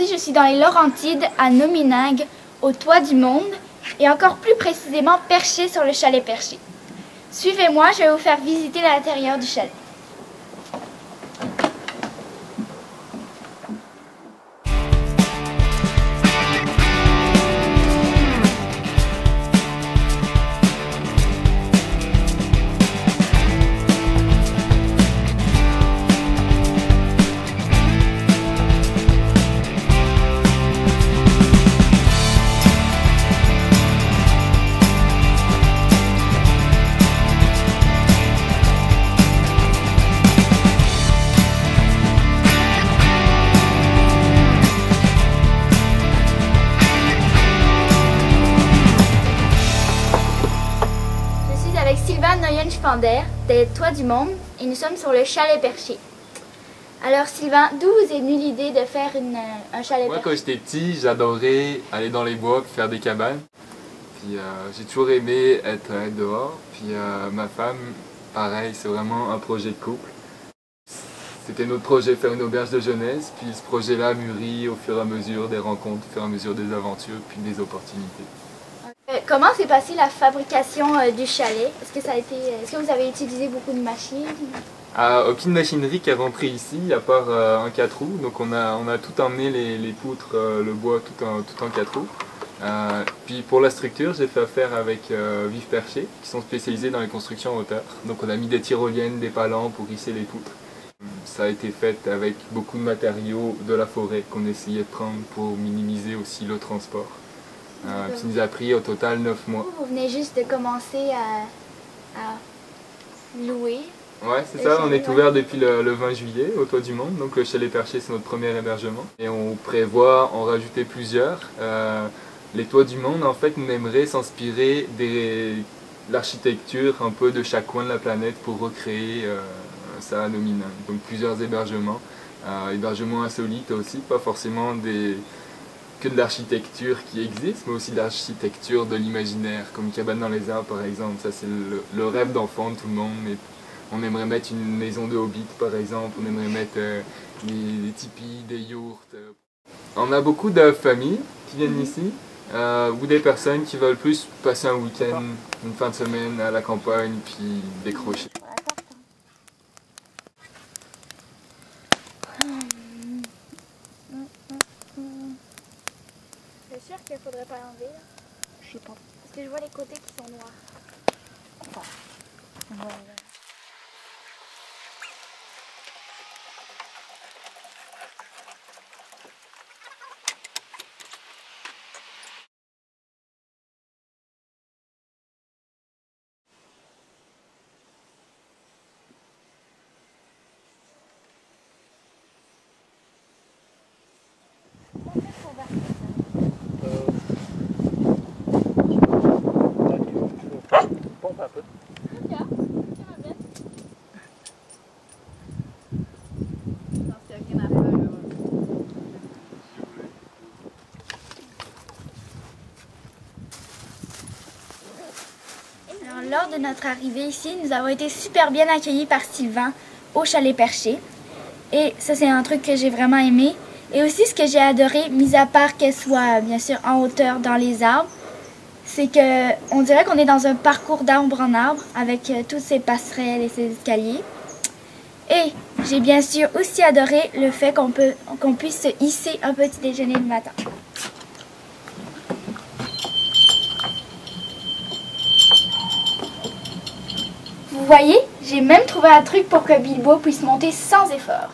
Aujourd'hui, je suis dans les Laurentides, à Nomineng, au toit du monde, et encore plus précisément perché sur le chalet Perché. Suivez-moi, je vais vous faire visiter l'intérieur du chalet. Sylvain Neuenschwander des Toits du Monde et nous sommes sur le chalet Perché. Alors Sylvain, d'où vous est venue l'idée de faire un chalet Moi, perché? quand j'étais petit, j'adorais aller dans les bois et faire des cabanes. Puis j'ai toujours aimé être dehors. Puis ma femme, pareil, c'est vraiment un projet de couple. C'était notre projet, faire une auberge de jeunesse. Puis ce projet-là mûrit au fur et à mesure des rencontres, au fur et à mesure des aventures, puis des opportunités. Comment s'est passée la fabrication du chalet? Est-ce que vous avez utilisé beaucoup de machines? Aucune machinerie qui est rentrée ici, à part un 4 roues. Donc on a tout emmené, les poutres, le bois, tout en 4 roues. Puis pour la structure, j'ai fait affaire avec Vive Perché, qui sont spécialisés dans les constructions en hauteur. Donc on a mis des tyroliennes, des palans pour hisser les poutres. Ça a été fait avec beaucoup de matériaux de la forêt qu'on essayait de prendre pour minimiser aussi le transport. Qui nous a pris au total 9 mois. Vous venez juste de commencer à louer. Ouais, c'est ça, on est ouvert depuis le 20 juillet au Toit du Monde, donc le chalet Perché c'est notre premier hébergement. Et on prévoit en rajouter plusieurs. Les Toits du Monde, en fait, on aimerait s'inspirer de l'architecture un peu de chaque coin de la planète pour recréer ça à Nomineng. Donc plusieurs hébergements, hébergements insolites aussi, pas forcément que de l'architecture qui existe, mais aussi de l'architecture de l'imaginaire, comme Cabane dans les arbres par exemple. Ça c'est le rêve d'enfant de tout le monde, mais on aimerait mettre une maison de hobbit par exemple, on aimerait mettre des tipis, des yourtes. On a beaucoup de familles qui viennent ici, ou des personnes qui veulent plus passer un week-end, une fin de semaine à la campagne, puis décrocher. C'est sûr qu'il ne faudrait pas l'enlever là? Je sais pas. Parce que je vois les côtés qui sont noirs. Enfin, ouais. Pompe un peu. Alors, lors de notre arrivée ici, nous avons été super bien accueillis par Sylvain au chalet Perché. Et ça, c'est un truc que j'ai vraiment aimé. Et aussi, ce que j'ai adoré, mis à part qu'elle soit bien sûr en hauteur dans les arbres, c'est qu'on dirait qu'on est dans un parcours d'arbre en arbre avec toutes ces passerelles et ces escaliers. Et j'ai bien sûr aussi adoré le fait qu'on puisse se hisser un petit déjeuner le matin. Vous voyez, j'ai même trouvé un truc pour que Bilbo puisse monter sans effort.